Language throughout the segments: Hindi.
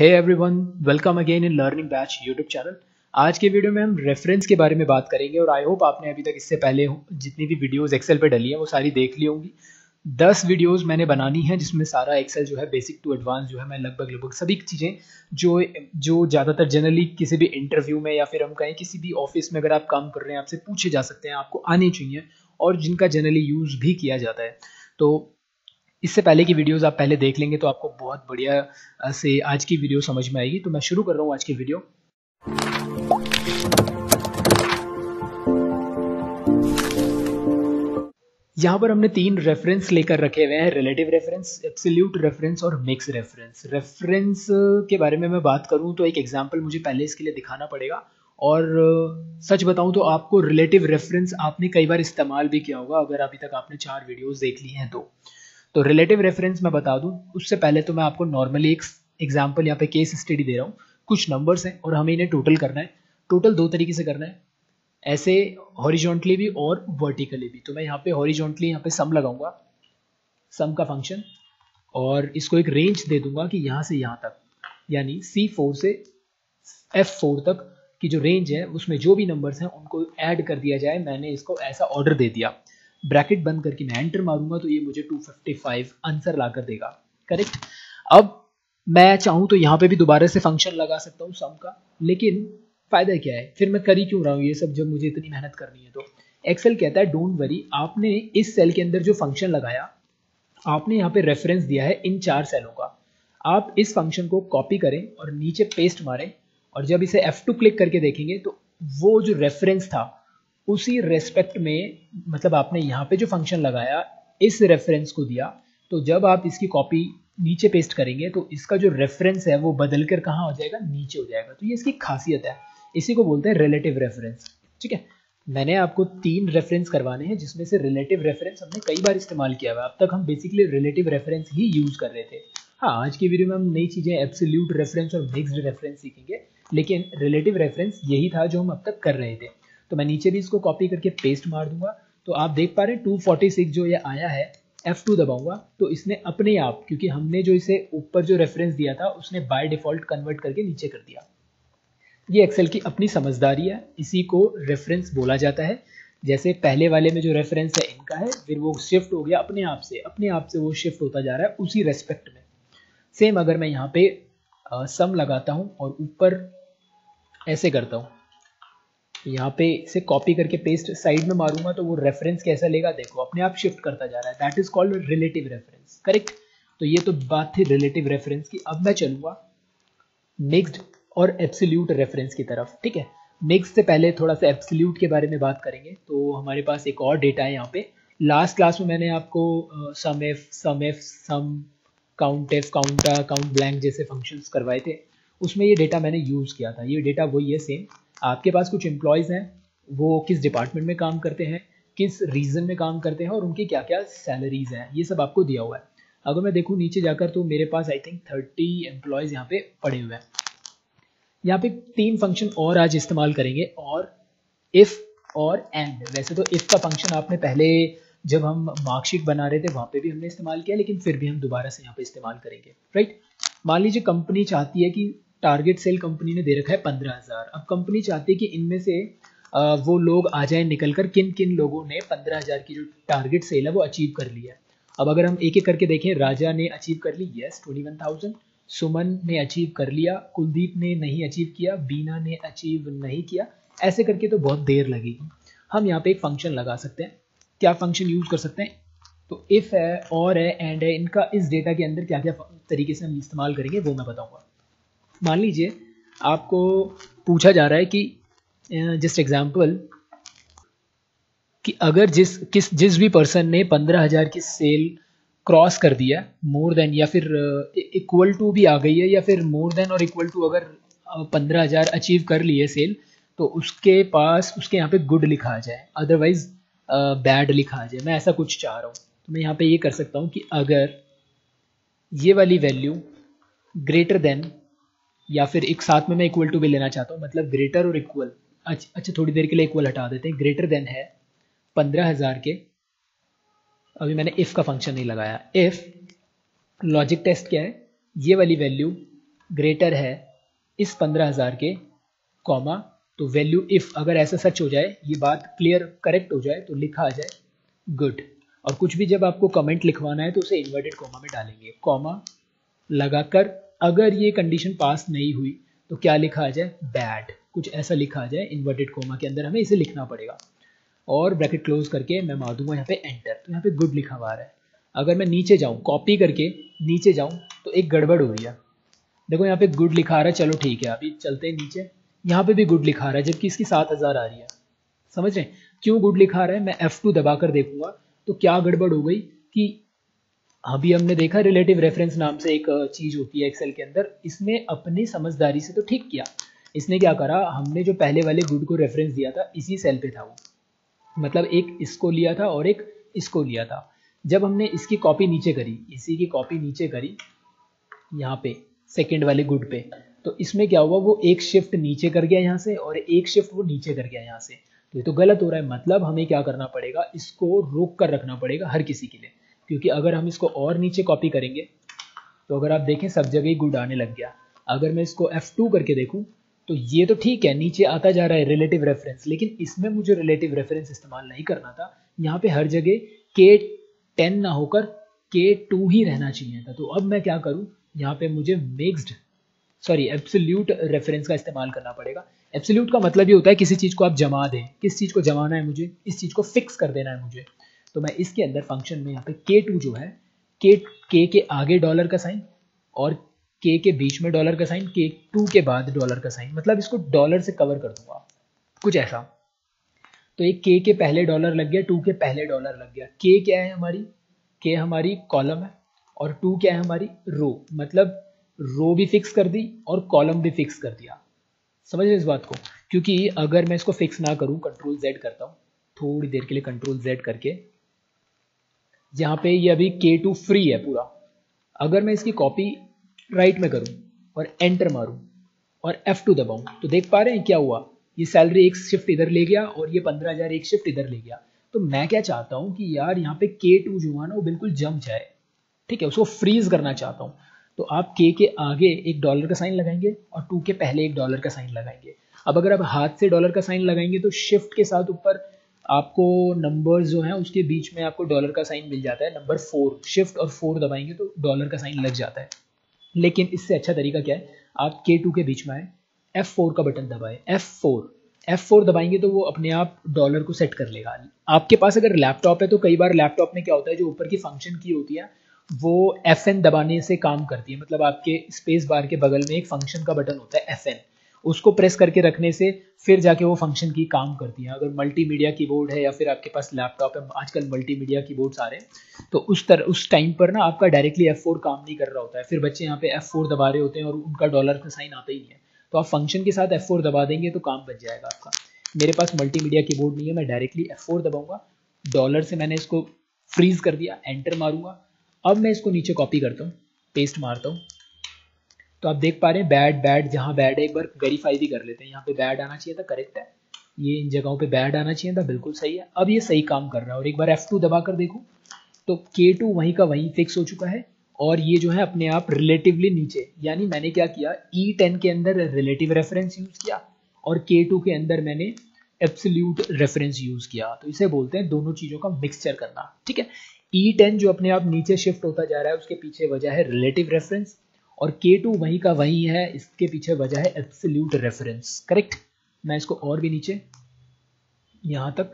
Hey everyone, welcome again in learning batch YouTube channel. आज के वीडियो में हम रेफरेंस के बारे में बात करेंगे और आई होप आपने अभी तक इससे पहले जितनी भी वीडियोस एक्सेल पे डली हैं वो सारी देख ली होंगी। 10 वीडियोस मैंने बनानी है जिसमें सारा एक्सेल जो है बेसिक टू एडवांस जो है मैं लगभग सभी चीज़ें जो ज़्यादातर जनरली किसी भी इंटरव्यू में या फिर हम कहें किसी भी ऑफिस में अगर आप काम कर रहे हैं आपसे पूछे जा सकते हैं, आपको आनी चाहिए और जिनका जनरली यूज़ भी किया जाता है। तो इससे पहले की वीडियोस आप पहले देख लेंगे तो आपको बहुत बढ़िया से आज की वीडियो समझ में आएगी। तो मैं शुरू कर रहा हूँ आज की वीडियो। यहाँ पर हमने 3 रेफरेंस लेकर रखे हुए हैं, रिलेटिव रेफरेंस, एब्सोल्यूट रेफरेंस और मिक्स रेफरेंस। रेफरेंस के बारे में मैं बात करूँ तो एक एग्जांपल मुझे पहले इसके लिए दिखाना पड़ेगा और सच बताऊं तो आपको रिलेटिव रेफरेंस आपने कई बार इस्तेमाल भी किया होगा अगर अभी तक आपने 4 वीडियोस देख ली हैं तो रिलेटिव रेफरेंस मैं बता दूं उससे पहले तो मैं आपको नॉर्मली एक एग्जांपल यहाँ पे केस स्टडी दे रहा हूँ। कुछ नंबर्स हैं और हमें इन्हें टोटल करना है। टोटल 2 तरीके से करना है, ऐसे हॉरिजॉन्टली भी और वर्टिकली भी। तो मैं यहाँ पे हॉरिजॉन्टली यहाँ पे सम लगाऊंगा, सम का फंक्शन, और इसको एक रेंज दे दूंगा कि यहाँ से यहाँ तक, यानी C4 से F4 तक की जो रेंज है उसमें जो भी नंबर्स हैं उनको ऐड कर दिया जाए। मैंने इसको ऐसा ऑर्डर दे दिया। ब्रैकेट बंद करके मैं एंटर मारूंगा तो ये मुझे 255 आंसर ला कर देगा। करेक्ट। अब मैं चाहूं तो यहाँ पे भी दोबारा से फंक्शन लगा सकता हूँ सम का, लेकिन फायदा क्या है, फिर मैं कर ही क्यों रहा हूँ ये सब जब मुझे इतनी मेहनत करनी है। तो एक्सेल कहता है डोंट वरी, आपने इस सेल के अंदर जो फंक्शन लगाया, आपने यहाँ पे रेफरेंस दिया है इन 4 सेलों का, आप इस फंक्शन को कॉपी करें और नीचे पेस्ट मारें और जब इसे F2 क्लिक करके देखेंगे तो वो जो रेफरेंस था उसी रेस्पेक्ट में, मतलब आपने यहाँ पे जो फंक्शन लगाया इस रेफरेंस को दिया, तो जब आप इसकी कॉपी नीचे पेस्ट करेंगे तो इसका जो रेफरेंस है वो बदल कर कहाँ हो जाएगा, नीचे हो जाएगा। तो ये इसकी खासियत है, इसी को बोलते हैं रिलेटिव रेफरेंस। ठीक है, मैंने आपको 3 रेफरेंस करवाने हैं जिसमें से रिलेटिव रेफरेंस हमने कई बार इस्तेमाल किया हुआ है। अब तक हम बेसिकली रिलेटिव रेफरेंस ही यूज कर रहे थे। हाँ, आज की वीडियो में हम नई चीजें एब्सोल्यूट रेफरेंस और मिक्स्ड रेफरेंस सीखेंगे, लेकिन रिलेटिव रेफरेंस यही था जो हम अब तक कर रहे थे। तो मैं नीचे भी इसको कॉपी करके पेस्ट मार दूंगा तो आप देख पा रहे हैं 246 जो ये आया है। F2 दबाऊंगा तो इसने अपने आप, क्योंकि हमने जो इसे ऊपर जो रेफरेंस दिया था उसने बाय डिफॉल्ट कन्वर्ट करके नीचे कर दिया। ये एक्सेल की अपनी समझदारी है, इसी को रेफरेंस बोला जाता है। जैसे पहले वाले में जो रेफरेंस है इनका है, फिर वो शिफ्ट हो गया अपने आप से वो शिफ्ट होता जा रहा है उसी रेस्पेक्ट में। सेम अगर मैं यहाँ पे सम लगाता हूँ और ऊपर ऐसे करता हूँ, यहाँ पे इसे कॉपी करके पेस्ट साइड में मारूंगा तो वो रेफरेंस कैसा लेगा, देखो अपने आप शिफ्ट करता जा रहा है। That is called relative reference. Correct. तो ये तो बात थी रिलेटिव रेफरेंस की। अब मैं चलूंगा मिक्स्ड और एब्सोल्यूट रेफरेंस की तरफ। ठीक है, मिक्स से पहले थोड़ा सा एब्सोल्यूट के बारे में बात करेंगे। तो हमारे पास एक और डेटा है यहाँ पे। लास्ट क्लास में मैंने आपको sum if, sum count if, counta, count blank जैसे फंक्शंस करवाए थे, उसमें ये डेटा मैंने यूज़ किया था। ये डेटा वही है सेम। आपके पास कुछ एम्प्लॉयज़ हैं, वो किस डिपार्टमेंट में काम करते हैं, किस रीजन में काम करते हैं और उनकी क्या क्या सैलरीज हैं, ये सब आपको दिया हुआ है। अगर मैं देखूँ नीचे जाकर तो मेरे पास आई थिंक 30 एम्प्लॉयज़ यहाँ पे पड़े हुए हैं। यहाँ पे 3 फंक्शन और आज इस्तेमाल करेंगे, और इफ़ और एंड। वैसे तो इफ़ का फंक्शन आपने पहले जब हम मार्कशीट बना रहे थे वहाँ पे भी हमने इस्तेमाल किया, लेकिन फिर भी हम दोबारा से यहाँ पे इस्तेमाल करेंगे। राइट। मान लीजिए कंपनी चाहती है कि टारगेट सेल कंपनी ने दे रखा है 15,000। अब कंपनी चाहती है कि इनमें से वो लोग आ जाए निकल कर, किन किन लोगों ने 15,000 की जो टारगेट सेल है वो अचीव कर लिया है। अब अगर हम एक एक करके देखें, राजा ने अचीव कर ली, यस 21,000। सुमन ने अचीव कर लिया, कुलदीप ने नहीं अचीव किया, बीना ने अचीव नहीं किया। ऐसे करके तो बहुत देर लगेगी। हम यहाँ पे एक फंक्शन लगा सकते हैं। क्या फंक्शन यूज कर सकते हैं, तो इफ है, और है, एंड है, इनका इस डेटा के अंदर क्या क्या तरीके से हम इस्तेमाल करेंगे वो मैं बताऊंगा। मान लीजिए आपको पूछा जा रहा है कि जस्ट एग्जांपल कि अगर जिस भी पर्सन ने 15,000 की सेल क्रॉस कर दिया, मोर देन या फिर इक्वल टू भी आ गई है, या फिर मोर देन और इक्वल टू अगर 15,000 अचीव कर लिए सेल, तो उसके पास उसके यहाँ पे गुड लिखा आ जाए, अदरवाइज बैड लिखा आ जाए। मैं ऐसा कुछ चाह रहा हूँ तो मैं यहाँ पे ये कर सकता हूँ कि अगर ये वाली वैल्यू ग्रेटर देन, या फिर एक साथ में मैं इक्वल टू भी लेना चाहता हूँ, मतलब ग्रेटर और इक्वल, अच्छा थोड़ी देर के लिए इक्वल हटा देते हैं, ग्रेटर देन है 15,000 के। अभी मैंने इफ का फंक्शन नहीं लगाया। इफ लॉजिक टेस्ट क्या है, ये वाली वैल्यू ग्रेटर है इस 15,000 के, कॉमा, तो वैल्यू इफ, अगर ऐसा सच हो जाए, ये बात क्लियर करेक्ट हो जाए, तो लिखा आ जाए गुड। और कुछ भी जब आपको कमेंट लिखवाना है तो उसे इन्वर्टेड कॉमा में डालेंगे, कॉमा लगाकर। अगर ये कंडीशन पास नहीं हुई तो क्या लिखा आ जाए, बैड, कुछ ऐसा लिखा आ जाए इन्वर्टेड कॉमा के अंदर, हमें इसे लिखना पड़ेगा। और ब्रैकेट क्लोज करके मैं मार दूंगा यहाँ पे एंटर, तो यहाँ पे गुड लिखा हुआ है। अगर मैं नीचे जाऊँ, कॉपी करके नीचे जाऊँ, तो एक गड़बड़ हो रही है। देखो यहाँ पे गुड लिखा आ रहा है, चलो ठीक है, अभी चलते हैं नीचे, यहाँ पे भी गुड लिखा आ रहा है, जबकि इसकी 7,000 आ रही है। समझ रहे हैं क्यों गुड लिखा आ रहा है? मैं F2 दबाकर देखूंगा तो क्या गड़बड़ हो गई कि अभी हमने देखा रिलेटिव रेफरेंस नाम से एक चीज होती है एक्सेल के अंदर, इसने अपनी समझदारी से तो ठीक किया। इसने क्या करा, हमने जो पहले वाले गुड को रेफरेंस दिया था इसी सेल पे था वो, मतलब एक इसको लिया था और एक इसको लिया था। जब हमने इसकी कॉपी नीचे करी, इसी की कॉपी नीचे करी यहाँ पे सेकंड वाले गुड पे, तो इसमें क्या हुआ, वो एक शिफ्ट नीचे कर गया यहाँ से और एक शिफ्ट वो नीचे कर गया यहाँ से। तो ये तो गलत हो रहा है, मतलब हमें क्या करना पड़ेगा, इसको रोक कर रखना पड़ेगा हर किसी के लिए, क्योंकि अगर हम इसको और नीचे कॉपी करेंगे तो अगर आप देखें सब जगह ही गुड आने लग गया। अगर मैं इसको F2 करके देखूं तो ये तो ठीक है, नीचे आता जा रहा है रिलेटिव रेफरेंस, लेकिन इसमें मुझे रिलेटिव रेफरेंस इस्तेमाल नहीं करना था। यहाँ पे हर जगह K10 ना होकर K2 ही रहना चाहिए था। तो अब मैं क्या करूँ, यहाँ पे मुझे एब्सोल्यूट रेफरेंस का इस्तेमाल करना पड़ेगा। एब्सोल्यूट का मतलब ये होता है किसी चीज को आप जमा दें, किस चीज को जमाना है मुझे, इस चीज को फिक्स कर देना है मुझे। तो मैं इसके अंदर फंक्शन में यहाँ पे K2 जो है, K के आगे डॉलर का साइन और K के बीच में डॉलर का साइन, K2 के बाद डॉलर का साइन, मतलब इसको डॉलर से कवर कर दूंगा कुछ ऐसा। तो एक K के पहले डॉलर लग गया, 2 के पहले डॉलर लग गया। K क्या है हमारी, K हमारी कॉलम है और 2 क्या है हमारी रो, मतलब रो भी फिक्स कर दी और कॉलम भी फिक्स कर दिया। समझ रहे इस बात को? क्योंकि अगर मैं इसको फिक्स ना करूं, कंट्रोल Z करता हूं थोड़ी देर के लिए, कंट्रोल Z करके, यहाँ पे ये अभी K2 फ्री है पूरा। अगर मैं इसकी कॉपी राइट में करूं और एंटर मारूं और F2 दबाऊं तो देख पा रहे हैं क्या हुआ, ये सैलरी एक शिफ्ट इधर ले गया और ये 15,000 एक शिफ्ट इधर ले गया। तो मैं क्या चाहता हूं कि यार यहाँ पे K2 जो है ना वो बिल्कुल जम जाए, ठीक है, उसको फ्रीज करना चाहता हूं। तो आप K के आगे एक डॉलर का साइन लगाएंगे और 2 के पहले एक डॉलर का साइन लगाएंगे। अब अगर आप हाथ से डॉलर का साइन लगाएंगे तो शिफ्ट के साथ ऊपर आपको नंबर्स जो हैं उसके बीच में आपको डॉलर का साइन मिल जाता है, नंबर 4, शिफ्ट और 4 दबाएंगे तो डॉलर का साइन लग जाता है। लेकिन इससे अच्छा तरीका क्या है, आप K2 के बीच में आए, F4 का बटन दबाए, F4 दबाएंगे तो वो अपने आप डॉलर को सेट कर लेगा। आपके पास अगर लैपटॉप है तो कई बार लैपटॉप में क्या होता है, जो ऊपर की फंक्शन की होती है वो FN दबाने से काम करती है, मतलब आपके स्पेस बार के बगल में एक फंक्शन का बटन होता है FN, उसको प्रेस करके रखने से फिर जाके वो फंक्शन की काम करती है। अगर मल्टीमीडिया कीबोर्ड है या फिर आपके पास लैपटॉप है, आजकल मल्टीमीडिया कीबोर्ड्स आ रहे हैं, तो उस टाइम पर ना आपका डायरेक्टली F4 काम नहीं कर रहा होता है, फिर बच्चे यहाँ पे F4 दबा रहे होते हैं और उनका डॉलर का साइन आता ही नहीं है। तो आप फंक्शन के साथ F4 दबा देंगे तो काम बन जाएगा आपका। मेरे पास मल्टीमीडिया कीबोर्ड नहीं है, मैं डायरेक्टली F4 दबाऊंगा, डॉलर से मैंने इसको फ्रीज कर दिया, एंटर मारूंगा। अब मैं इसको नीचे कॉपी करता हूँ, पेस्ट मारता हूँ, तो आप देख पा रहे हैं बैड, जहाँ बैड है एक बार वेरीफाई भी कर लेते हैं। यहाँ पे बैड आना चाहिए था, करेक्ट है, ये इन जगहों पे बैड आना चाहिए था, बिल्कुल सही है। अब ये सही काम कर रहा है और एक बार F2 दबा कर देखूँ तो K2 वहीं का वहीं फिक्स हो चुका है और ये जो है अपने आप रिलेटिवली नीचे, यानी मैंने क्या किया, E10 के अंदर रिलेटिव रेफरेंस यूज किया और K2 के अंदर मैंने एब्सोल्यूट रेफरेंस यूज किया। तो इसे बोलते हैं दोनों चीजों का मिक्सचर करना, ठीक है। E10 जो अपने आप नीचे शिफ्ट होता जा रहा है उसके पीछे वजह है रिलेटिव रेफरेंस और K2 वहीं का वहीं है, इसके पीछे वजह है एब्सोल्यूट रेफरेंस, करेक्ट। मैं इसको और भी नीचे यहाँ तक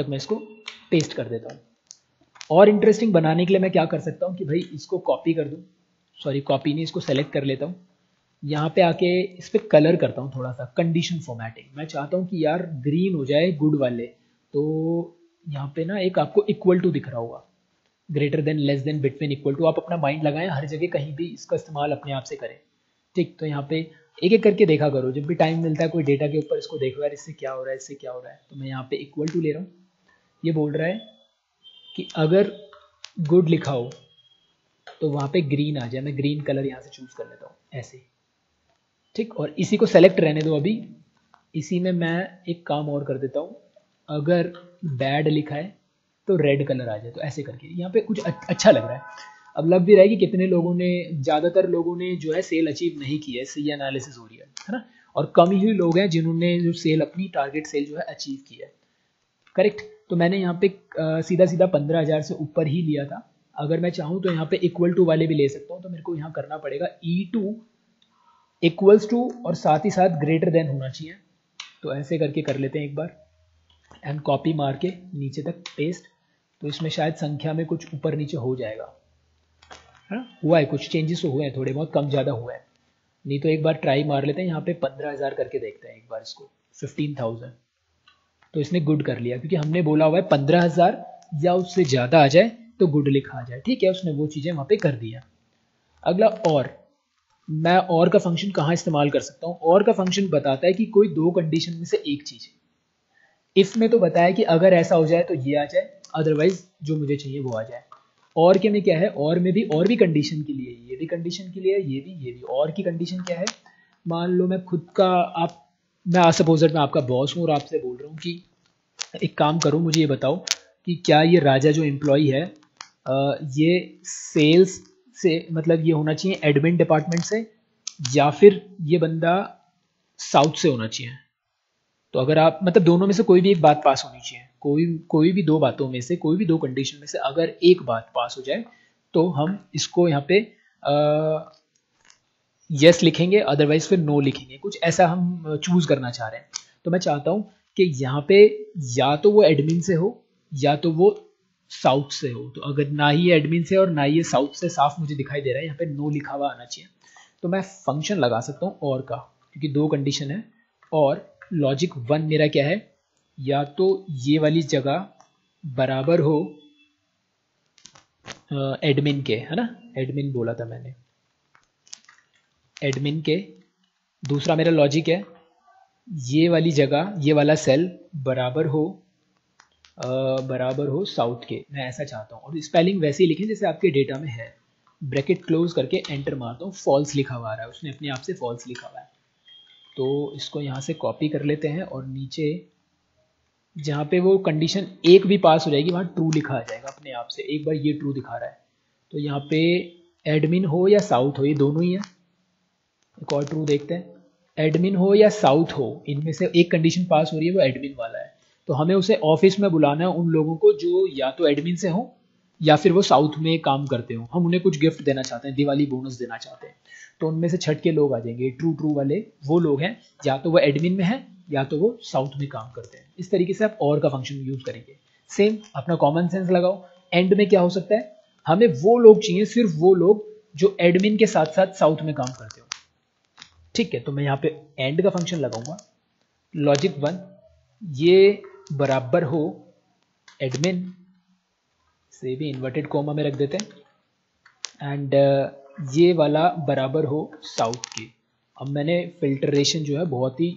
मैं इसको पेस्ट कर देता हूँ। और इंटरेस्टिंग बनाने के लिए मैं क्या कर सकता हूँ कि भाई इसको कॉपी कर दूँ, कॉपी नहीं, इसको सेलेक्ट कर लेता हूँ, यहाँ पे आके इस पर कलर करता हूँ थोड़ा सा, कंडीशन फॉर्मेटिंग। मैं चाहता हूँ कि यार ग्रीन हो जाए गुड वाले, तो यहाँ पे ना एक आपको इक्वल टू दिख रहा होगा, greater than, less than, between, equal to, आप अपना माइंड लगाएं, हर जगह कहीं भी इसका इस्तेमाल अपने आप से करें, ठीक। तो यहाँ पे एक एक करके देखा करो, जब भी टाइम मिलता है कोई डेटा के ऊपर इसको देखो यार इससे क्या हो रहा है, इससे क्या हो रहा है। तो मैं यहाँ पे इक्वल टू ले रहा हूँ, ये बोल रहा है कि अगर गुड लिखा हो तो वहाँ पे ग्रीन आ जाए, मैं ग्रीन कलर यहाँ से चूज कर लेता हूँ ऐसे, ठीक। और इसी को सेलेक्ट रहने दो अभी, इसी में मैं एक काम और कर देता हूँ, अगर बैड लिखा है तो रेड कलर आ जाए, तो ऐसे करके यहाँ पे कुछ अच्छा लग रहा है। अब लग भी रहा है कि कितने लोगों ने, ज़्यादातर लोगों ने जो है सेल अचीव नहीं की है, सही एनालिसिस हो रही है ना, और कम ही लोग हैं जिन्होंने जो सेल, अपनी टारगेट सेल जो है अचीव की है। करेक्ट। तो मैंने यहाँ पे सीधा सीधा 15,000 से ऊपर ही लिया था। अगर मैं चाहूँ तो यहाँ पे इक्वल टू वाले भी ले सकता हूँ, तो मेरे को यहाँ करना पड़ेगा E2 इक्वल्स टू और साथ ही साथ ग्रेटर देन होना चाहिए। तो ऐसे करके कर लेते हैं एक बार, एंड कॉपी मार के नीचे तक पेस्ट। तो इसमें शायद संख्या में कुछ ऊपर नीचे हो जाएगा, है ना, हुआ है, कुछ चेंजेस तो हुए हैं, थोड़े बहुत कम ज़्यादा हुए हैं। नहीं तो एक बार ट्राई मार लेते हैं, यहाँ पे 15,000 करके देखते हैं एक बार इसको, 15,000। तो इसने गुड कर लिया, क्योंकि हमने बोला हुआ है 15,000 या उससे ज़्यादा आ जाए तो गुड लिखा आ जाए। ठीक है, उसने वो चीज़ें वहाँ पे कर दिया। अगला और, मैं और का फंक्शन कहाँ इस्तेमाल कर सकता हूँ? और का फंक्शन बताता है कि कोई दो कंडीशन में से एक चीज़, इसमें तो बताया कि अगर ऐसा हो जाए तो ये आ जाए, अदरवाइज जो मुझे चाहिए वो आ जाए। और के में क्या है, और में भी और भी कंडीशन के लिए, ये भी कंडीशन के लिए, ये भी। और की कंडीशन क्या है, मान लो मैं खुद का, मैं सपोजर मैं आपका बॉस हूँ और आपसे बोल रहा हूँ कि एक काम करो, मुझे ये बताओ कि क्या ये राजा जो एम्प्लॉय है, ये सेल्स से, मतलब ये होना चाहिए एडमिन डिपार्टमेंट से, या फिर ये बंदा साउथ से होना चाहिए। तो अगर आप, मतलब दोनों में से कोई भी एक बात पास होनी चाहिए, कोई भी दो बातों में से, कोई भी दो कंडीशन में से अगर एक बात पास हो जाए तो हम इसको यहाँ पे यस लिखेंगे, अदरवाइज फिर नो लिखेंगे। कुछ ऐसा हम चूज करना चाह रहे हैं। तो मैं चाहता हूँ कि यहाँ पे या तो वो एडमिन से हो या तो वो साउथ से हो। तो अगर ना ही ये एडमिन से और ना ही ये साउथ से साफ मुझे दिखाई दे रहा है, यहाँ पे नो लिखा हुआ आना चाहिए। तो मैं फंक्शन लगा सकता हूँ और का, क्योंकि दो कंडीशन है। और लॉजिक 1 मेरा क्या है, या तो ये वाली जगह बराबर हो एडमिन के, है ना, एडमिन बोला था मैंने, एडमिन के। दूसरा मेरा लॉजिक है, ये वाली जगह, ये वाला सेल बराबर हो साउथ के। मैं ऐसा चाहता हूँ, और स्पेलिंग वैसे ही लिखें जैसे आपके डेटा में है। ब्रैकेट क्लोज करके एंटर मारता हूँ, फॉल्स लिखा हुआ आ रहा है, उसने अपने आप से फॉल्स लिखा हुआ है। तो इसको यहाँ से कॉपी कर लेते हैं और नीचे जहाँ पे वो कंडीशन एक भी पास हो जाएगी वहाँ ट्रू लिखा आ जाएगा अपने आप से। एक बार ये ट्रू दिखा रहा है, तो यहाँ पे एडमिन हो या साउथ हो, ये दोनों ही है। एक और ट्रू देखते हैं, एडमिन हो या साउथ हो, इनमें से एक कंडीशन पास हो रही है, वो एडमिन वाला है। तो हमें उसे ऑफिस में बुलाना है उन लोगों को जो या तो एडमिन से हो या फिर वो साउथ में काम करते हो। हम उन्हें कुछ गिफ्ट देना चाहते हैं, दिवाली बोनस देना चाहते हैं। तो उनमें से छठ के लोग आ जाएंगे। ट्रू वाले वो लोग हैं, या तो वो एडमिन में है या तो वो साउथ में काम करते हैं। इस तरीके से आप और का फंक्शन यूज करेंगे। सेम अपना कॉमन सेंस लगाओ। एंड में क्या हो सकता है, हमें वो लोग चाहिए, सिर्फ वो लोग जो एडमिन के साथ साथ साउथ में काम करते हो। ठीक है, तो मैं यहाँ पे एंड का फंक्शन लगाऊंगा। लॉजिक 1, ये बराबर हो एडमिन से भी इन्वर्टेड कोमा में रख देते हैं, एंड ये वाला बराबर हो साउथ के। अब मैंने फिल्टरेशन जो है बहुत ही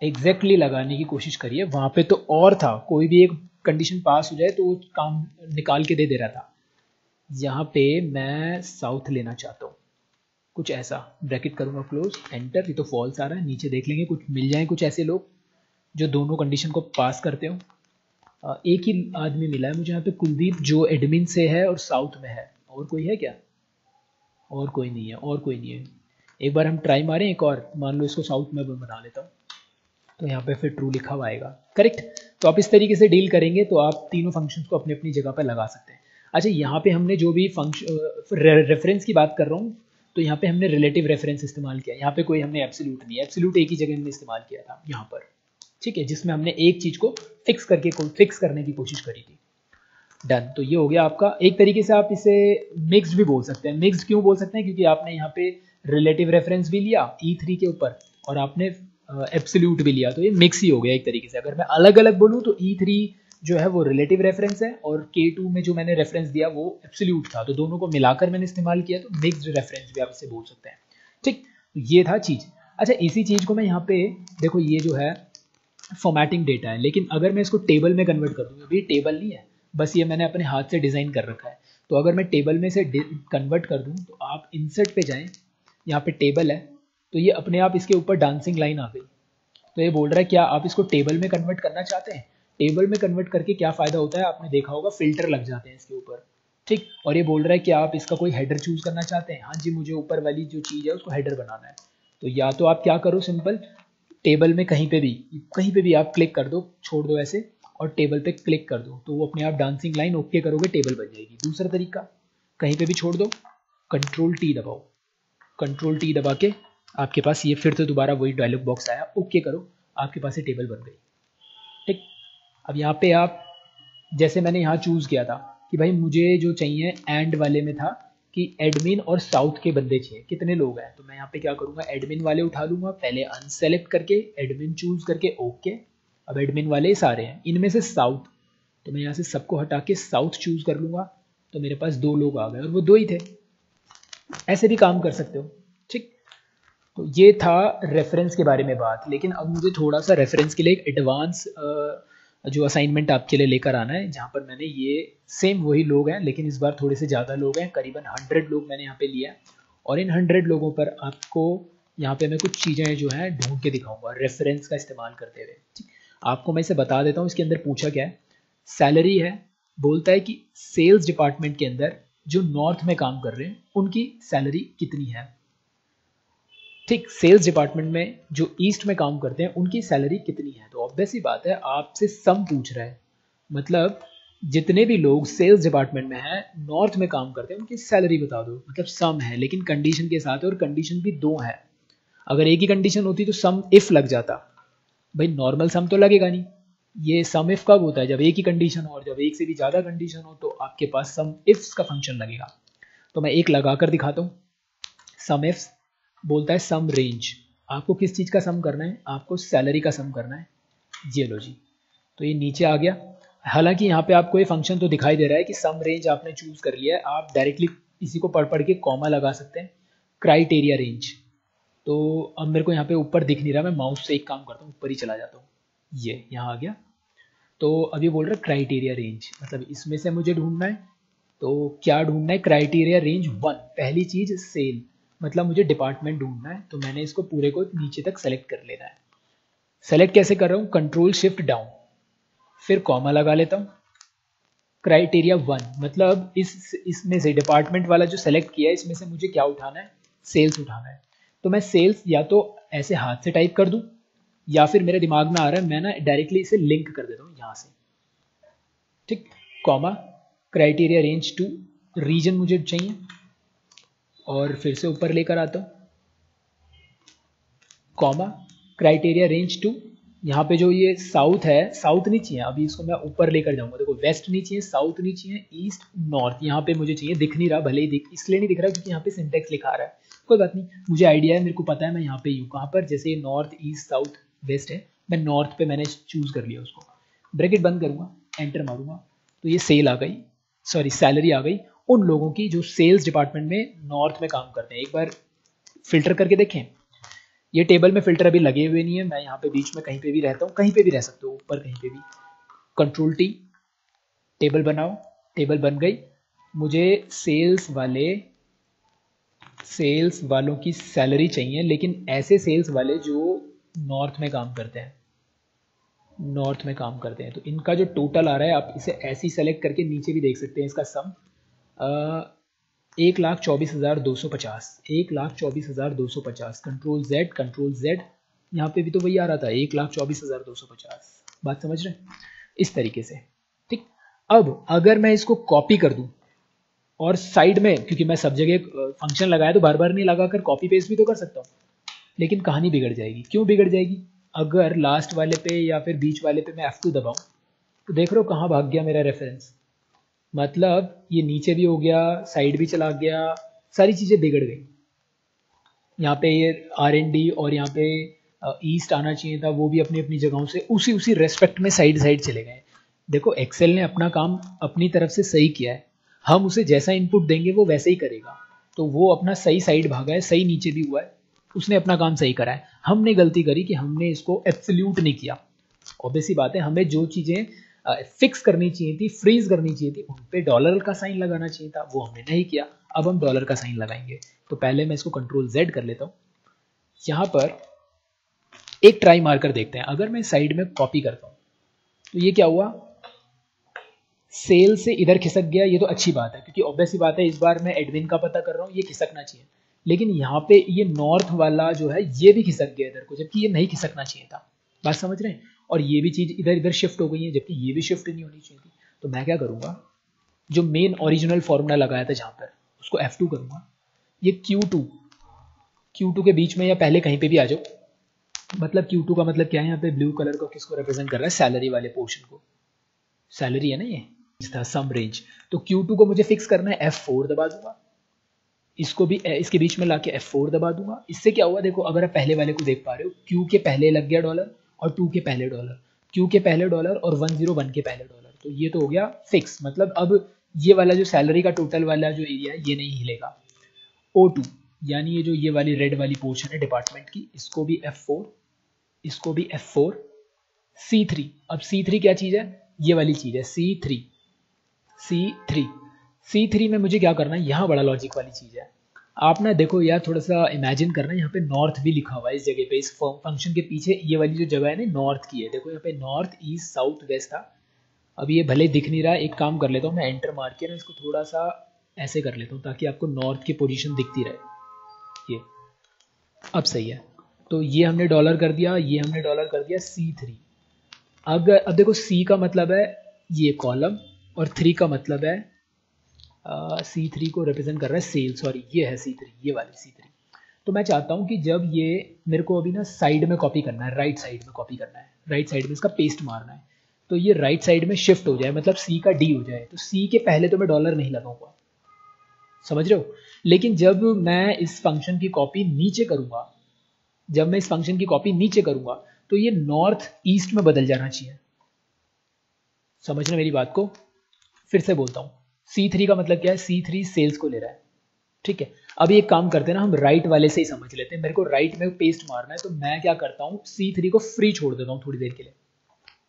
एग्जैक्टली लगाने की कोशिश करी है। वहां पे तो और था, कोई भी एक कंडीशन पास हो जाए तो वो काम निकाल के दे रहा था। यहाँ पे मैं साउथ लेना चाहता हूँ, कुछ ऐसा। ब्रैकेट करूंगा क्लोज, एंटर। ये तो फॉल्स आ रहा है, नीचे देख लेंगे कुछ मिल जाए, कुछ ऐसे लोग जो दोनों कंडीशन को पास करते हो। एक ही आदमी मिला है मुझे यहाँ पे, कुलदीप, जो एडमिन से है और साउथ में है। और कोई है क्या? और कोई नहीं है, और कोई नहीं है। एक बार हम ट्राई मारें एक और, मान लो इसको साउथ में बना लेता हूँ, तो यहाँ पे फिर ट्रू लिखा हुआ आएगा। करेक्ट। तो आप इस तरीके से डील करेंगे तो आप तीनों फंक्शंस को अपनी अपनी जगह पर लगा सकते हैं। अच्छा, यहाँ पे हमने जो भी फंक्शन रेफरेंस की बात कर रहा हूँ, तो यहाँ पे हमने रिलेटिव रेफरेंस इस्तेमाल किया। यहाँ पे कोई हमने एब्सोल्यूट नहीं, एब्सोल्यूट एक ही जगह में इस्तेमाल किया था यहाँ पर। ठीक है, जिसमें हमने एक चीज को फिक्स करने की कोशिश करी थी। डन। तो ये हो गया आपका। एक तरीके से आप इसे मिक्स्ड भी बोल सकते हैं। मिक्स्ड क्यों बोल सकते हैं? क्योंकि आपने यहाँ पे रिलेटिव रेफरेंस भी लिया E3 के ऊपर और आपने एब्सोल्यूट भी लिया, तो ये मिक्स ही हो गया एक तरीके से। अगर मैं अलग अलग बोलूँ तो E3 जो है वो रिलेटिव रेफरेंस है और K2 में जो मैंने रेफरेंस दिया वो एब्सोल्यूट था, तो दोनों को मिलाकर मैंने इस्तेमाल किया, तो मिक्स्ड रेफरेंस भी आप इसे बोल सकते हैं। ठीक, ये था चीज। अच्छा, इसी चीज को मैं यहाँ पे देखो, ये जो है फॉर्मेटिंग डेटा है, लेकिन अगर मैं इसको टेबल में कन्वर्ट कर दूँ, अभी टेबल नहीं है, बस ये मैंने अपने हाथ से डिजाइन कर रखा है। तो अगर मैं टेबल में से कन्वर्ट कर दूँ, तो आप इंसर्ट पे जाएं, यहाँ पे टेबल है, तो ये अपने आप इसके ऊपर डांसिंग लाइन आ गई। तो ये बोल रहा है क्या आप इसको टेबल में कन्वर्ट करना चाहते हैं? टेबल में कन्वर्ट करके क्या फायदा होता है, आपने देखा होगा फिल्टर लग जाते हैं इसके ऊपर। ठीक। और ये बोल रहा है कि आप इसका कोई हेडर चूज करना चाहते हैं। हाँ जी, मुझे ऊपर वाली जो चीज़ है उसको हेडर बनाना है। तो या तो आप क्या करो, सिंपल टेबल में कहीं पे भी आप क्लिक कर दो, छोड़ दो ऐसे, और टेबल पे क्लिक कर दो तो वो अपने आप डांसिंग लाइन ओके करोगे टेबल बन जाएगी। दूसरा तरीका, कहीं पे भी छोड़ दो, कंट्रोल टी दबाओ, कंट्रोल टी दबा के आपके पास ये फिर से दोबारा वही डायलॉग बॉक्स आया, ओके करो, आपके पास ये टेबल बन गई। ठीक। अब यहाँ पे आप, जैसे मैंने यहाँ चूज़ किया था कि भाई मुझे जो चाहिए एंड वाले में था कि एडमिन और साउथ के बंदे चाहिए, कितने लोग हैं, तो मैं यहाँ पे क्या करूँगा, एडमिन वाले उठा लूँगा, पहले अनसेलेक्ट करके एडमिन चूज़ करके ओके। अब एडमिन वाले सारे हैं, इनमें से साउथ, तो मैं यहाँ से सबको हटा के साउथ चूज़ कर लूँगा, तो मेरे पास 2 लोग आ गए और वो 2 ही थे। ऐसे भी काम कर सकते हो। ठीक। तो ये था रेफरेंस के बारे में बात, लेकिन अब मुझे थोड़ा सा रेफरेंस के लिए एक एडवांस जो असाइनमेंट आपके लिए लेकर आना है, जहाँ पर मैंने ये सेम वही लोग हैं लेकिन इस बार थोड़े से ज़्यादा लोग हैं, करीबन 100 लोग मैंने यहाँ पे लिया है। और इन 100 लोगों पर आपको यहाँ पे मैं कुछ चीज़ें जो हैं ढूंढ के दिखाऊंगा रेफरेंस का इस्तेमाल करते हुए। ठीक। आपको मैं इसे बता देता हूँ, इसके अंदर पूछा क्या है, सैलरी है, बोलता है कि सेल्स डिपार्टमेंट के अंदर जो नॉर्थ में काम कर रहे हैं उनकी सैलरी कितनी है। ठीक। सेल्स डिपार्टमेंट में जो ईस्ट में काम करते हैं उनकी सैलरी कितनी है, तो ऑब्वियस ही बात है आपसे सम पूछ रहा है, मतलब जितने भी लोग सेल्स डिपार्टमेंट में हैं नॉर्थ में काम करते हैं उनकी सैलरी बता दो, मतलब सम है लेकिन कंडीशन के साथ है, और कंडीशन भी 2 है। अगर एक ही कंडीशन होती तो सम इफ लग जाता, भाई नॉर्मल सम तो लगेगा नहीं। ये सम इफ कब होता है, जब एक ही कंडीशन हो, और जब एक से भी ज़्यादा कंडीशन हो तो आपके पास सम इफ्स का फंक्शन लगेगा। तो मैं एक लगा कर दिखाता हूँ। सम इफ्स बोलता है सम रेंज, आपको किस चीज़ का सम करना है, आपको सैलरी का सम करना है। ये लो जी, तो ये नीचे आ गया। हालांकि यहाँ पे आपको ये फंक्शन तो दिखाई दे रहा है कि सम रेंज आपने चूज कर लिया है, आप डायरेक्टली इसी को पढ़ के कॉमा लगा सकते हैं, क्राइटेरिया रेंज। तो अब मेरे को यहाँ पे ऊपर दिख नहीं रहा, मैं माउस से एक काम करता हूँ, ऊपर ही चला जाता हूँ, ये यहाँ आ गया। तो अभी बोल रहा है क्राइटेरिया रेंज, मतलब इसमें से मुझे ढूंढना है, तो क्या ढूंढना है, क्राइटेरिया रेंज 1, पहली चीज सेल, मतलब मुझे डिपार्टमेंट ढूंढना है, तो मैंने इसको पूरे को नीचे तक सेलेक्ट कर लेना है। सेलेक्ट कैसे कर रहा हूँ, कंट्रोल शिफ्ट डाउन, फिर कॉमा लगा लेता हूँ, क्राइटेरिया 1, मतलब इसमें से डिपार्टमेंट वाला जो सेलेक्ट किया है इसमें से मुझे क्या उठाना है, सेल्स उठाना है। तो मैं सेल्स या तो ऐसे हाथ से टाइप कर दूं, या फिर मेरे दिमाग में आ रहा है मैं ना डायरेक्टली इसे लिंक कर देता हूँ यहाँ से। ठीक। कॉमा, क्राइटेरिया रेंज 2, रीजन मुझे चाहिए, और फिर से ऊपर लेकर आता हूँ, कॉमा, क्राइटेरिया रेंज 2, यहाँ पे जो ये साउथ है, साउथ नहीं चाहिए, अभी इसको मैं ऊपर लेकर जाऊंगा। देखो वेस्ट नहीं चाहिए, साउथ नहीं चाहिए, ईस्ट नॉर्थ यहाँ पे मुझे चाहिए। दिख नहीं रहा, भले ही दिख, इसलिए नहीं दिख रहा क्योंकि यहाँ पे सिंटेक्स लिखा रहा है, कोई बात नहीं, मुझे आइडिया है, मेरे को पता है मैं यहाँ पे हूँ कहाँ पर। जैसे ये नॉर्थ ईस्ट साउथ वेस्ट है, मैं नॉर्थ पे मैंने चूज कर लिया उसको, ब्रैकेट बंद करूंगा, एंटर मारूंगा, तो ये सेल आ गई, सॉरी सैलरी आ गई उन लोगों की जो सेल्स डिपार्टमेंट में नॉर्थ में काम करते हैं। एक बार फिल्टर करके देखें, ये टेबल में फिल्टर अभी लगे हुए नहीं है, मैं यहाँ पे बीच में कहीं पे भी रहता हूँ, कहीं पे भी रह सकते हो, ऊपर कहीं पे भी, कंट्रोल टी, टेबल बनाओ, टेबल बन गई। मुझे सेल्स वालों की सैलरी चाहिए, लेकिन ऐसे सेल्स वाले जो नॉर्थ में काम करते हैं, नॉर्थ में काम करते हैं। तो इनका जो टोटल आ रहा है, आप इसे ऐसे ही सेलेक्ट करके नीचे भी देख सकते हैं, इसका सम 1,24,250, 1,24,250, कंट्रोल जेड, यहाँ पे भी तो वही आ रहा था 1,24,250, बात समझ रहे हैं, इस तरीके से। ठीक। अब अगर मैं इसको कॉपी कर दूं और साइड में, क्योंकि मैं सब जगह फंक्शन लगाया तो बार बार नहीं लगाकर कॉपी पेस्ट भी तो कर सकता हूँ, लेकिन कहानी बिगड़ जाएगी। क्यों बिगड़ जाएगी, अगर लास्ट वाले पे या फिर बीच वाले पे मैं F2 दबाऊं, तो देख रहे हो कहाँ भाग गया मेरा रेफरेंस, मतलब ये नीचे भी हो गया, साइड भी चला गया, सारी चीज़ें बिगड़ गई। यहाँ पे ये R&D और यहाँ पे ईस्ट आना चाहिए था, वो भी अपनी अपनी जगहों से उसी रेस्पेक्ट में साइड साइड चले गए। देखो एक्सेल ने अपना काम अपनी तरफ से सही किया है, हम उसे जैसा इनपुट देंगे वो वैसे ही करेगा, तो वो अपना सही साइड भागा है, सही नीचे भी हुआ है, उसने अपना काम सही करा है। हमने गलती करी कि हमने इसको एब्सोल्यूट नहीं किया। ऑब्वियस सी बात है, हमें जो चीज़ें फिक्स करनी चाहिए थी, फ्रीज करनी चाहिए थी, उन पे डॉलर का साइन लगाना चाहिए था, वो हमने नहीं किया। अब हम डॉलर का साइन लगाएंगे, तो पहले मैं इसको कंट्रोल जेड कर लेता हूँ। यहाँ पर एक ट्राई मारकर देखते हैं, अगर मैं साइड में कॉपी करता हूँ तो ये क्या हुआ, सेल से इधर खिसक गया, ये तो अच्छी बात है क्योंकि ऑब्वियस सी बात है इस बार मैं एडमिन का पता कर रहा हूँ, ये खिसकना चाहिए। लेकिन यहाँ पे ये नॉर्थ वाला जो है ये भी खिसक गया इधर को, जबकि ये नहीं खिसकना चाहिए था। बात समझ रहे हैं? और ये भी चीज़ इधर इधर शिफ्ट हो गई है, जबकि ये भी शिफ्ट नहीं होनी चाहिए थी। तो मैं क्या करूँगा, जो मेन ओरिजिनल फॉर्मूला लगाया था जहाँ पर, उसको F2 करूँगा। ये Q2 के बीच में या पहले कहीं पे भी आ जाओ, मतलब Q2 का मतलब क्या है, यहाँ पे ब्लू कलर को किसको रिप्रेजेंट कर रहा है, सैलरी वाले पोर्शन को। सैलरी है ना, ये था सम रेंज। तो Q2 को मुझे फिक्स करना है, F4 दबा दूंगा, इसको भी इसके बीच में लाके F4 दबा दूंगा। इससे क्या हुआ देखो, अगर आप पहले वाले को देख पा रहे हो, Q के पहले लग गया डॉलर और 2 के पहले डॉलर, Q के पहले डॉलर और 101 के पहले डॉलर, तो ये तो हो गया फिक्स। मतलब अब ये वाला जो सैलरी का टोटल वाला जो एरिया है ये नहीं हिलेगा। O2 यानी ये जो ये वाली रेड वाली पोर्शन है डिपार्टमेंट की, इसको भी F4, इसको भी F4। C3, अब C3 क्या चीज़ है, ये वाली चीज़ है C3 में मुझे क्या करना है, यहाँ बड़ा लॉजिक वाली चीज़ है। आप ना देखो यार, थोड़ा सा इमेजिन करना, यहाँ पे नॉर्थ भी लिखा हुआ है इस जगह पे, इस फंक्शन के पीछे ये वाली जो जगह है ना नॉर्थ की है। देखो यहाँ पे नॉर्थ ईस्ट साउथ वेस्ट था, अब ये भले दिख नहीं रहा, एक काम कर लेता हूँ मैं, एंटर मार के ना इसको थोड़ा सा ऐसे कर लेता हूँ ताकि आपको नॉर्थ की पोजीशन दिखती रहे। ये अब सही है। तो ये हमने डॉलर कर दिया, ये हमने डॉलर कर दिया C3। अब देखो C का मतलब है ये कॉलम और 3 का मतलब है C3 को रिप्रेजेंट कर रहा है सेल, सॉरी ये है C3, ये वाली C3। तो मैं चाहता हूँ कि जब ये मेरे को अभी ना साइड में कॉपी करना है, राइट साइड में कॉपी करना है, राइट साइड में इसका पेस्ट मारना है, तो ये राइट साइड में शिफ्ट हो जाए, मतलब C का D हो जाए। तो C के पहले तो मैं डॉलर नहीं लगाऊंगा, समझ रहे हो? लेकिन जब मैं इस फंक्शन की कॉपी नीचे करूंगा, जब मैं इस फंक्शन की कॉपी नीचे करूंगा तो ये नॉर्थ ईस्ट में बदल जाना चाहिए। समझना मेरी बात को, फिर से बोलता हूं, C3 का मतलब क्या है, C3 सेल्स को ले रहा है, ठीक है। अभी एक काम करते हैं ना, हम राइट वाले से ही समझ लेते हैं। मेरे को राइट में पेस्ट मारना है, तो मैं क्या करता हूं, C3 को फ्री छोड़ देता हूं थोड़ी देर के लिए,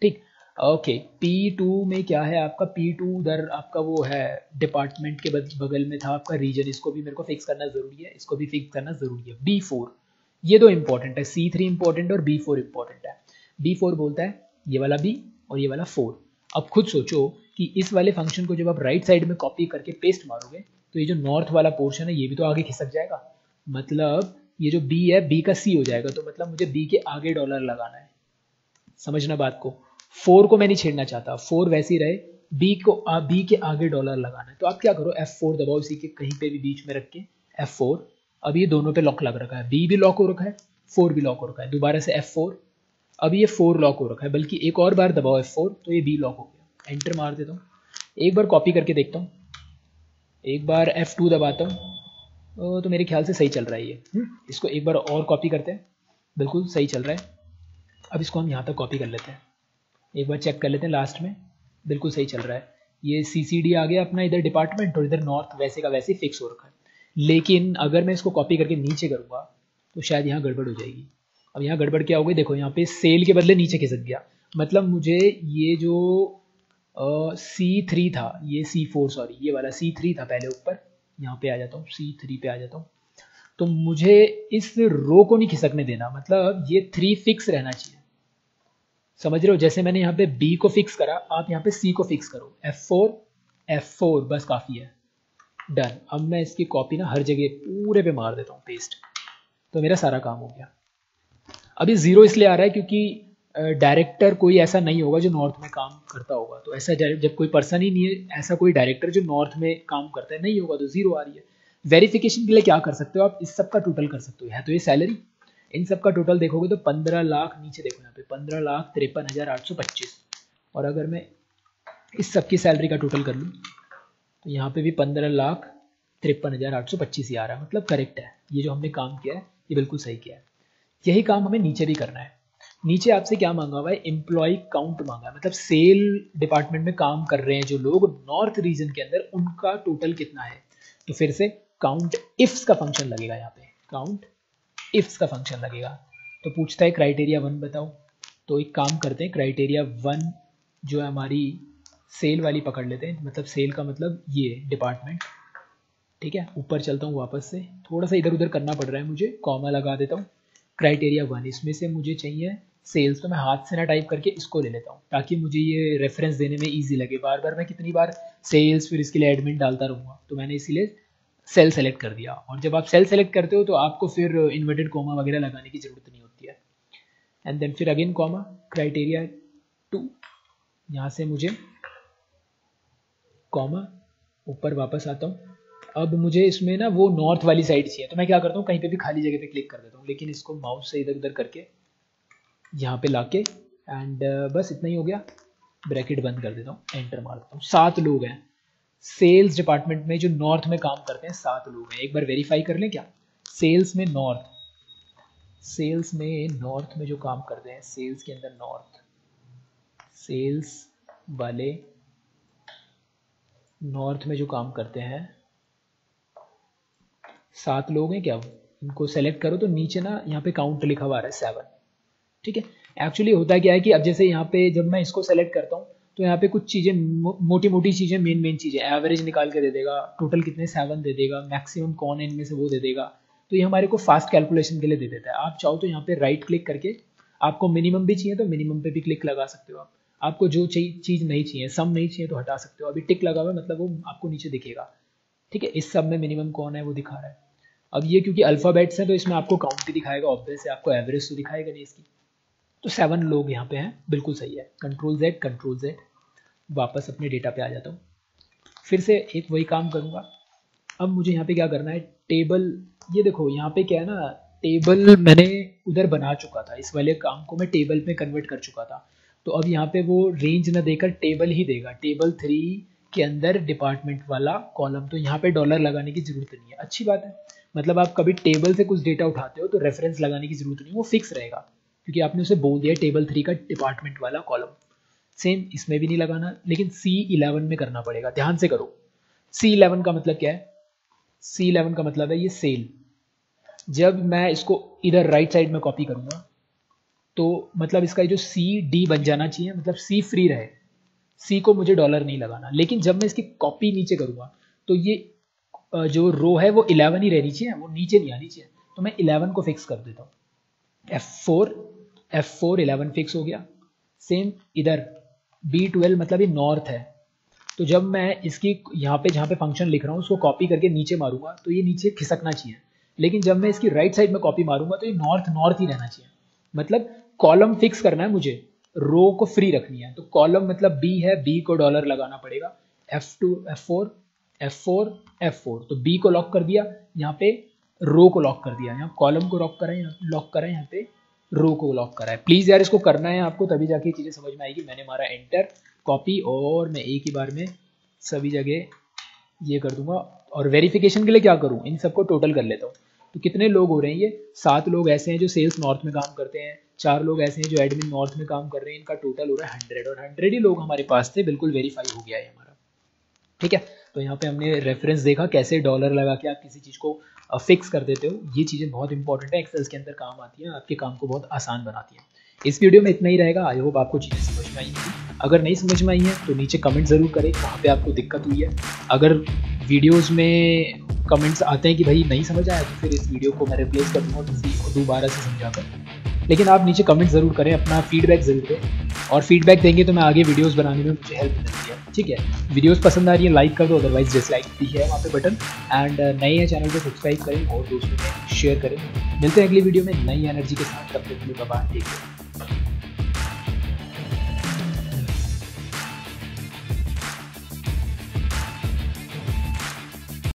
ठीक। ओके, P2 में क्या है आपका, P2 उधर आपका वो है डिपार्टमेंट के बगल में था आपका रीजन, इसको भी मेरे को फिक्स करना जरूरी है, इसको भी फिक्स करना जरूरी है। B4, ये दो इंपॉर्टेंट है, C3 इंपॉर्टेंट और B4 इंपॉर्टेंट है। B4 बोलता है ये वाला B और ये वाला 4। अब खुद सोचो कि इस वाले फंक्शन को जब आप राइट साइड में कॉपी करके पेस्ट मारोगे तो ये जो नॉर्थ वाला पोर्शन है ये भी तो आगे खिसक जाएगा, मतलब ये जो B है B का C हो जाएगा, तो मतलब मुझे B के आगे डॉलर लगाना है। समझना बात को, 4 को मैं नहीं छेड़ना चाहता, 4 वैसे ही रहे, B के आगे डॉलर लगाना है। तो आप क्या करो, F4 दबाओ, इसी के कहीं पे भी बीच में रख के F4। अब ये दोनों पे लॉक लग रखा है, B भी लॉक हो रखा है, 4 भी लॉक हो रखा है, दोबारा से F4। अब ये 4 लॉक हो रखा है, बल्कि एक और बार दबाओ F4 तो ये B लॉक हो गया। एंटर मार देता हूँ, एक बार कॉपी करके देखता हूँ, एक बार F2 दबाता हूँ, तो मेरे ख्याल से सही चल रहा है ये। इसको एक बार और कॉपी करते हैं, बिल्कुल सही चल रहा है। अब इसको हम यहाँ तक कॉपी कर लेते हैं, एक बार चेक कर लेते हैं लास्ट में, बिल्कुल सही चल रहा है। ये CCD आ गया अपना इधर डिपार्टमेंट, और इधर नॉर्थ वैसे का वैसे फिक्स हो रखा है। लेकिन अगर मैं इसको कॉपी करके नीचे करूँगा तो शायद यहाँ गड़बड़ हो जाएगी। अब यहाँ गड़बड़ क्या हो गई, देखो यहाँ पे सेल के बदले नीचे खिसक गया, मतलब मुझे ये जो C3 था, ये C4 सॉरी, ये वाला C3 था पहले ऊपर, यहाँ पे आ जाता हूँ, C3 पे आ जाता हूँ। तो मुझे इस रो को नहीं खिसकने देना, मतलब ये 3 फिक्स रहना चाहिए। समझ रहे हो? जैसे मैंने यहाँ पे B को फिक्स करा, आप यहाँ पे C को फिक्स करो, F4 बस काफ़ी है, डन। अब मैं इसकी कॉपी ना हर जगह पूरे पे मार देता हूँ पेस्ट, तो मेरा सारा काम हो गया। अभी 0 इसलिए आ रहा है क्योंकि डायरेक्टर कोई ऐसा नहीं होगा जो नॉर्थ में काम करता होगा, तो ऐसा जब कोई पर्सन ही नहीं है ऐसा कोई डायरेक्टर जो नॉर्थ में काम करता है नहीं होगा, तो 0 आ रही है। वेरिफिकेशन के लिए क्या कर सकते हो आप, इस सब का टोटल कर सकते हो, है तो ये सैलरी, इन सब का टोटल देखोगे तो 15 लाख, नीचे देखो यहाँ पे 15,53,825, और अगर मैं इस सब की सैलरी का टोटल कर लूँ तो यहाँ पे भी 15,53,825 ही आ रहा है, मतलब करेक्ट है। ये जो हमने काम किया है ये बिल्कुल सही किया है। यही काम हमें नीचे भी करना है। नीचे आपसे क्या मांगा हुआ है, एम्प्लॉय काउंट मांगा है, मतलब सेल डिपार्टमेंट में काम कर रहे हैं जो लोग नॉर्थ रीजन के अंदर, उनका टोटल कितना है। तो फिर से काउंट इफ्स का फंक्शन लगेगा, यहाँ पे काउंट इफ्स का फंक्शन लगेगा। तो पूछता है क्राइटेरिया 1 बताओ, तो एक काम करते हैं, क्राइटेरिया 1 जो है हमारी सेल वाली पकड़ लेते हैं, मतलब सेल का मतलब ये डिपार्टमेंट, ठीक है। ऊपर चलता हूँ वापस से, थोड़ा सा इधर उधर करना पड़ रहा है मुझे, कॉमा लगा देता हूँ। क्राइटेरिया 1, इसमें से मुझे चाहिए सेल्स, तो मैं हाथ से ना टाइप करके इसको ले लेता हूँ ताकि मुझे ये रेफरेंस देने में ईजी लगे। बार बार मैं कितनी बार सेल्स फिर इसके लिए एडमिन डालता रहूँगा, तो मैंने इसीलिए सेल सेलेक्ट कर दिया। और जब आप सेल सेलेक्ट करते हो तो आपको फिर इन्वर्टेड कॉमा वगैरह लगाने की ज़रूरत नहीं होती है। एंड देन फिर अगेन कॉमा, क्राइटेरिया 2, यहाँ से मुझे कॉमा, ऊपर वापस आता हूँ। अब मुझे इसमें ना वो नॉर्थ वाली साइड चाहिए, तो मैं क्या करता हूँ कहीं पे भी खाली जगह पे क्लिक कर देता हूँ, लेकिन इसको माउस से इधर उधर करके यहाँ पे लाके एंड बस इतना ही हो गया, ब्रैकेट बंद कर देता हूँ, एंटर मार देता हूँ। 7 लोग हैं सेल्स डिपार्टमेंट में जो नॉर्थ में काम करते हैं, 7 लोग हैं। एक बार वेरीफाई कर लें क्या, सेल्स में नॉर्थ, सेल्स में नॉर्थ में जो काम करते हैं, सेल्स के अंदर नॉर्थ, सेल्स वाले नॉर्थ में जो काम करते हैं 7 लोग हैं क्या, इनको सेलेक्ट करो तो नीचे ना यहाँ पे काउंट लिखा हुआ है 7, ठीक है। एक्चुअली होता क्या है कि अब जैसे यहाँ पे जब मैं इसको सेलेक्ट करता हूँ तो यहाँ पे कुछ चीज़ें मोटी मोटी चीज़ें, मेन चीज़ें, एवरेज निकाल के दे देगा, टोटल कितने 7 दे देगा, मैक्सिमम कौन है इनमें से वो दे देगा, तो ये हमारे को फास्ट कैलकुलेशन के लिए दे देता है। आप चाहो तो यहाँ पे राइट क्लिक करके, आपको मिनिमम भी चाहिए तो मिनिमम पे भी क्लिक लगा सकते हो आप, आपको जो चीज़ नहीं चाहिए, सम नहीं चाहिए तो हटा सकते हो। अभी टिक लगा हुआ है मतलब वो आपको नीचे दिखेगा, ठीक है। इस सब में मिनिमम कौन है वो दिखा रहा है। अब ये क्योंकि अल्फ़ाबेट्स हैं तो इसमें आपको काउंट ही दिखाएगा, ऑब्वियस है, आपको एवरेज तो दिखाएगा नहीं इसकी। तो 7 लोग यहाँ पे हैं, बिल्कुल सही है। कंट्रोल Z, वापस अपने डेटा पे आ जाता हूँ, फिर से एक वही काम करूँगा। अब मुझे यहाँ पे क्या करना है, टेबल, ये देखो यहाँ पे क्या है ना, टेबल मैंने उधर बना चुका था, इस वाले काम को मैं टेबल में कन्वर्ट कर चुका था। तो अब यहाँ पे वो रेंज ना देकर टेबल ही देगा, टेबल 3 के अंदर डिपार्टमेंट वाला कॉलम, तो यहाँ पे डॉलर लगाने की जरूरत नहीं है। अच्छी बात है, मतलब आप कभी टेबल से कुछ डेटा उठाते हो तो रेफरेंस लगाने की जरूरत नहीं, वो फिक्स रहेगा क्योंकि आपने उसे बोल दिया टेबल 3 का डिपार्टमेंट वाला कॉलम। सेम इसमें भी नहीं लगाना, लेकिन C11 में करना पड़ेगा, ध्यान से करो। C11 का मतलब क्या है, C11 का मतलब है ये सेल। जब मैं इसको इधर राइट साइड में कॉपी करूंगा तो मतलब इसका जो CD बन जाना चाहिए, मतलब C फ्री रहे, C को मुझे डॉलर नहीं लगाना। लेकिन जब मैं इसकी कॉपी नीचे करूंगा तो ये जो रो है वो 11 ही रहनी चाहिए, वो नीचे नहीं आनी चाहिए। तो मैं 11 को फिक्स कर देता हूँ, F4 11 फिक्स हो गया। सेम इधर B12 मतलब ये नॉर्थ है, तो जब मैं इसकी यहाँ पे जहाँ पे फंक्शन लिख रहा हूँ उसको कॉपी करके नीचे मारूंगा तो ये नीचे खिसकना चाहिए। लेकिन जब मैं इसकी राइट साइड में कॉपी मारूंगा तो ये नॉर्थ ही रहना चाहिए। मतलब कॉलम फिक्स करना है मुझे, रो को फ्री रखनी है। तो कॉलम मतलब B है, B को डॉलर लगाना पड़ेगा, F4 तो B को लॉक कर दिया, यहाँ पे रो को लॉक कर दिया, यहाँ कॉलम को लॉक करा है, यहाँ पे रो को लॉक करा है। प्लीज यार इसको करना है आपको, तभी जाके चीजें समझ में आएगी। मैंने मारा एंटर, कॉपी, और मैं एक ही बार में सभी जगह ये कर दूंगा। और वेरिफिकेशन के लिए क्या करूं, इन सबको टोटल कर लेता हूँ। तो कितने लोग हो रहे हैं, ये 7 लोग ऐसे हैं जो सेल्स नॉर्थ में काम करते हैं, 4 लोग ऐसे हैं जो एडमिन नॉर्थ में काम कर रहे हैं, इनका टोटल हो रहा है 100, और 100 ही लोग हमारे पास थे। बिल्कुल वेरीफाई हो गया है हमारा, ठीक है। तो यहाँ पे हमने रेफरेंस देखा कैसे डॉलर लगा के आप किसी चीज़ को फिक्स कर देते हो। ये चीज़ें बहुत इंपॉर्टेंट है, एक्सेल्स के अंदर काम आती हैं, आपके काम को बहुत आसान बनाती हैं। इस वीडियो में इतना ही रहेगा। आई होप आपको चीज़ें समझ में आई होंगी। अगर नहीं समझ में आई हैं तो नीचे कमेंट ज़रूर करें वहाँ पे आपको दिक्कत हुई है। अगर वीडियोज़ में कमेंट्स आते हैं कि भाई नहीं समझ आया तो फिर इस वीडियो को मैं रिप्लेस कर दूँगा किसी को दोबारा से समझा कर। लेकिन आप नीचे कमेंट ज़रूर करें, अपना फीडबैक ज़रूर दें, और फीडबैक देंगे तो मैं आगे वीडियोस बनाने में मुझे हेल्प मिलती है, ठीक है। वीडियोस पसंद आ रही है लाइक कर दो, अदरवाइज डिसलाइक भी है वहाँ पे बटन। एंड नए हैं चैनल को सब्सक्राइब करें और दोस्तों में शेयर करें। मिलते हैं अगली वीडियो में नई एनर्जी के साथ, तब तक के लिए बाय बाय, टेक केयर।